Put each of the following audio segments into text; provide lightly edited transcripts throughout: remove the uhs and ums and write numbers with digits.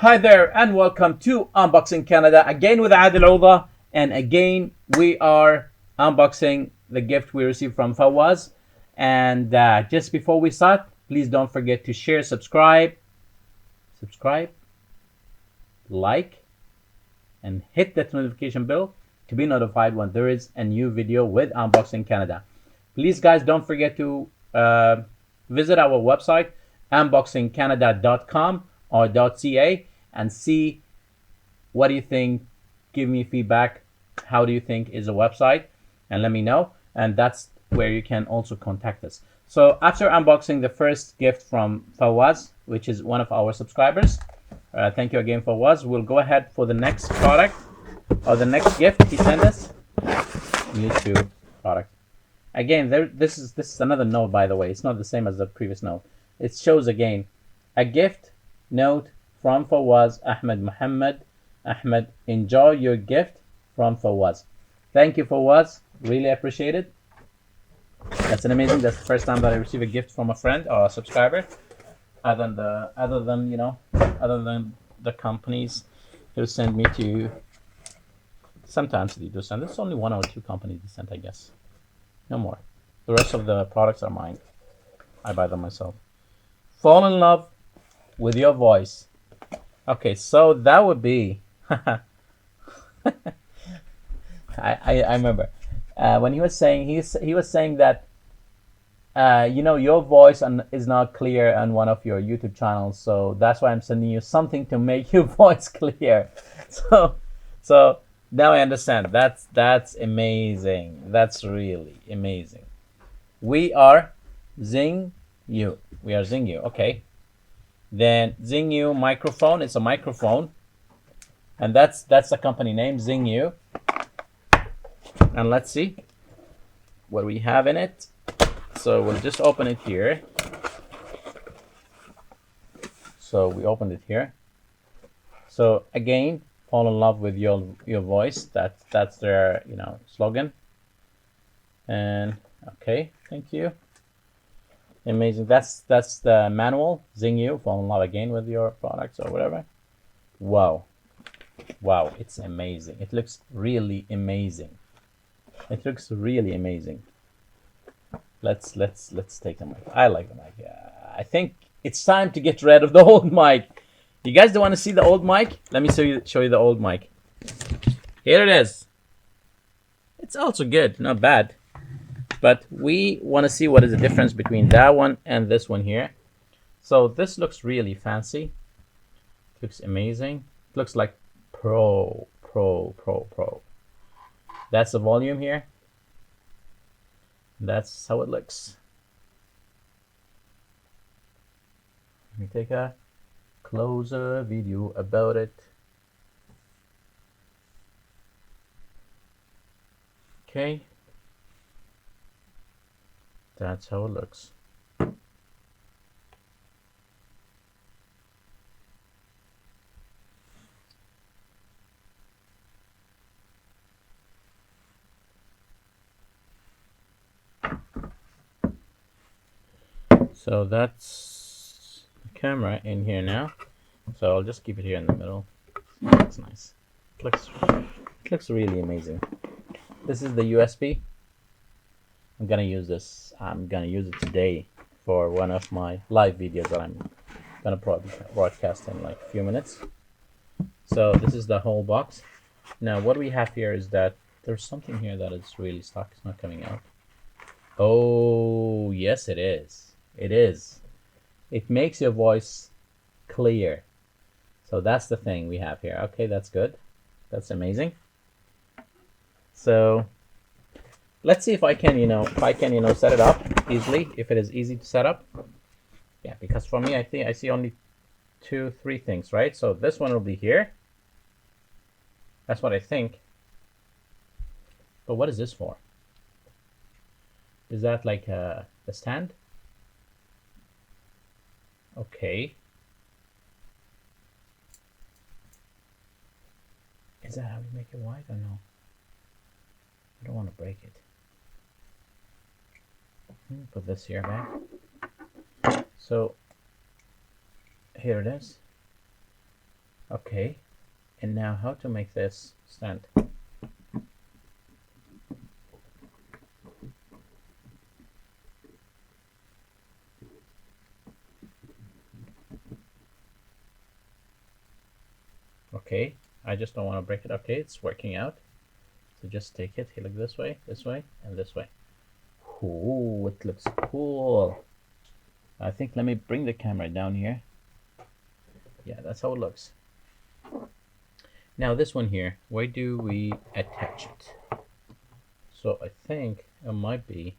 Hi there and welcome to Unboxing Canada, again with Adil Oda, and again we are unboxing the gift we received from Fawaz. And just before we start, please don't forget to share, subscribe, like, and hit that notification bell to be notified when there is a new video with Unboxing Canada. Please guys, don't forget to visit our website unboxingcanada.com or .ca and see what do you think. Give me feedback. How do you think is the website? And let me know. And that's where you can also contact us. So after unboxing the first gift from Fawaz, which is one of our subscribers, thank you again, Fawaz. We'll go ahead for the next product or the next gift he sent us. YouTube product. Again, this is another note, by the way. It's not the same as the previous note. It shows again a gift note from Fawaz Ahmed Muhammad. Ahmed, enjoy your gift from Fawaz. Thank you, Fawaz. Really appreciate it. That's an amazing. That's the first time that I receive a gift from a friend or a subscriber. Other than the companies who send me to. Sometimes they do send. There's only one or two companies they send, I guess. No more. The rest of the products are mine. I buy them myself. Fall in love with your voice. Okay, so that would be. I remember when he was saying he was saying that your voice is not clear on one of your YouTube channels, so that's why I'm sending you something to make your voice clear. So now I understand. That's amazing. That's really amazing. We are Zing You. We are Zing You. Okay. Then Zing You microphone. It's a microphone, and that's the company name, Zing You. And let's see what we have in it. So we'll just open it here. So we opened it here. So again, fall in love with your voice. That's their slogan. And okay, thank you. Amazing. That's the manual. Zing You, fall in love again with your products or whatever. Wow, it's amazing. It looks really amazing. It looks really amazing. Let's take the mic. I like the mic. I think it's time to get rid of the old mic. You guys don't want to see the old mic? Let me show you the old mic. Here it is. It's also good, not bad. But we want to see what is the difference between that one and this one here. So this looks really fancy. Looks amazing. Looks like pro. That's the volume here. That's how it looks. Let me take a closer video about it. Okay. That's how it looks. So that's the camera in here now. So I'll just keep it here in the middle. That's nice. It looks really amazing. This is the USB. I'm gonna use this. I'm gonna use it today for one of my live videos that I'm gonna broadcast in like a few minutes. So this is the whole box. Now what we have here is that there's something here that is really stuck. It's not coming out. Oh yes, it is. It is. It makes your voice clear. So that's the thing we have here. Okay, that's good. That's amazing. So let's see if I can, set it up easily. If it is easy to set up. Yeah, because for me, I think I see only 2-3 things, right? So this one will be here. That's what I think. But what is this for? Is that like the stand? Okay. Is that how we make it wide or no? I don't want to break it. Put this here back. So here it is. Okay, and now how to make this stand? Okay, I just don't want to break it. Okay, it's working out. So just take it, look this way, and this way. Ooh, it looks cool. I think let me bring the camera down here. Yeah, that's how it looks. Now this one here, where do we attach it? So I think it might be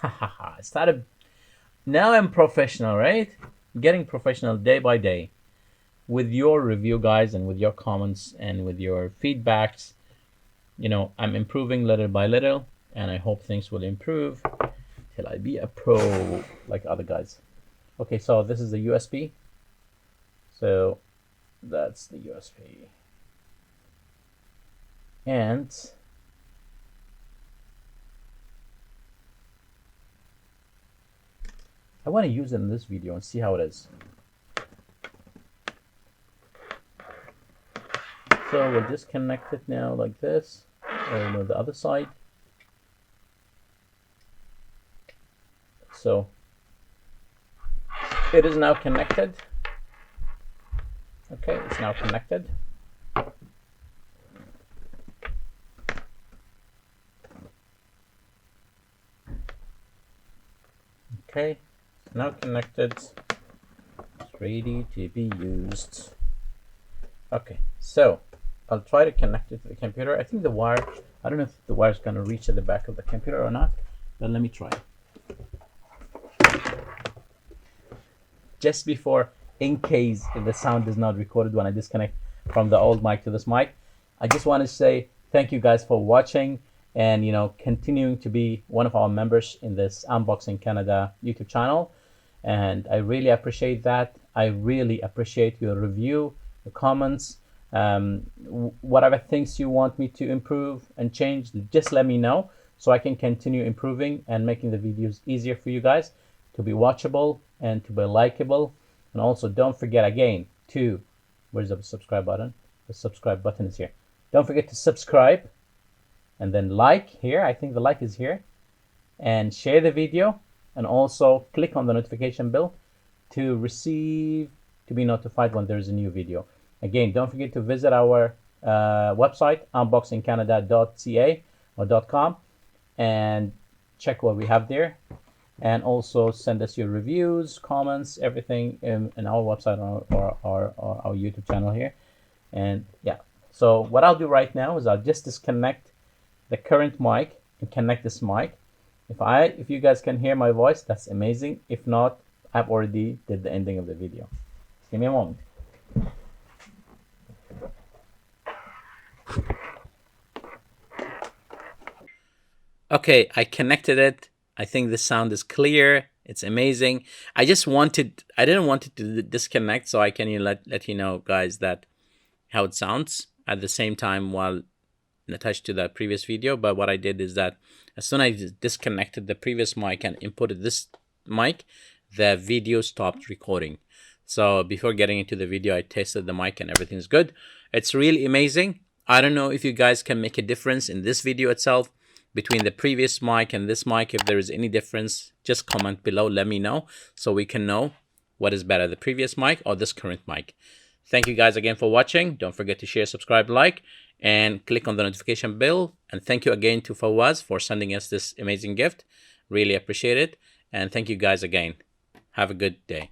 haha, started. Now I'm professional, right? Getting professional day by day with your review, guys, and with your comments and with your feedbacks. You know, I'm improving little by little, and I hope things will improve till I be a pro like other guys. Okay, so this is the USB. So that's the USB. And I want to use it in this video and see how it is. So we'll disconnect it now like this, or no, the other side. So it is now connected. Okay, it's now connected. Okay, now connected. It's ready to be used. Okay, so I'll try to connect it to the computer. I think the wire, I don't know if the wire is going to reach at the back of the computer or not, but let me try. Just before, in case if the sound is not recorded when I disconnect from the old mic to this mic, I just want to say thank you guys for watching and, you know, continuing to be one of our members in this Unboxing Canada YouTube channel. And I really appreciate that. I really appreciate your review, your comments, whatever things you want me to improve and change, just let me know so I can continue improving and making the videos easier for you guys to be watchable and to be likable. And also don't forget again to, where's the subscribe button? The subscribe button is here. Don't forget to subscribe and then like here. I think the like is here, and share the video, and also click on the notification bell to be notified when there's a new video. Again, don't forget to visit our website, unboxingcanada.ca or .com, and check what we have there. And also send us your reviews, comments, everything in our website or our YouTube channel here. And yeah, so what I'll do right now is I'll just disconnect the current mic and connect this mic. If you guys can hear my voice, that's amazing. If not, I've already did the ending of the video. Give me a moment. Okay, I connected it. I think the sound is clear. It's amazing. I didn't want it to disconnect so I can let you know, guys, that how it sounds at the same time while attached to the previous video. But what I did is that as soon as I disconnected the previous mic and inputted this mic, the video stopped recording. So before getting into the video, I tested the mic and everything's good. It's really amazing. I don't know if you guys can make a difference in this video itself between the previous mic and this mic. If there is any difference, just comment below, let me know so we can know what is better, the previous mic or this current mic. Thank you guys again for watching. Don't forget to share, subscribe, like, and click on the notification bell. And thank you again to Fawaz for sending us this amazing gift. Really appreciate it. And thank you guys again. Have a good day.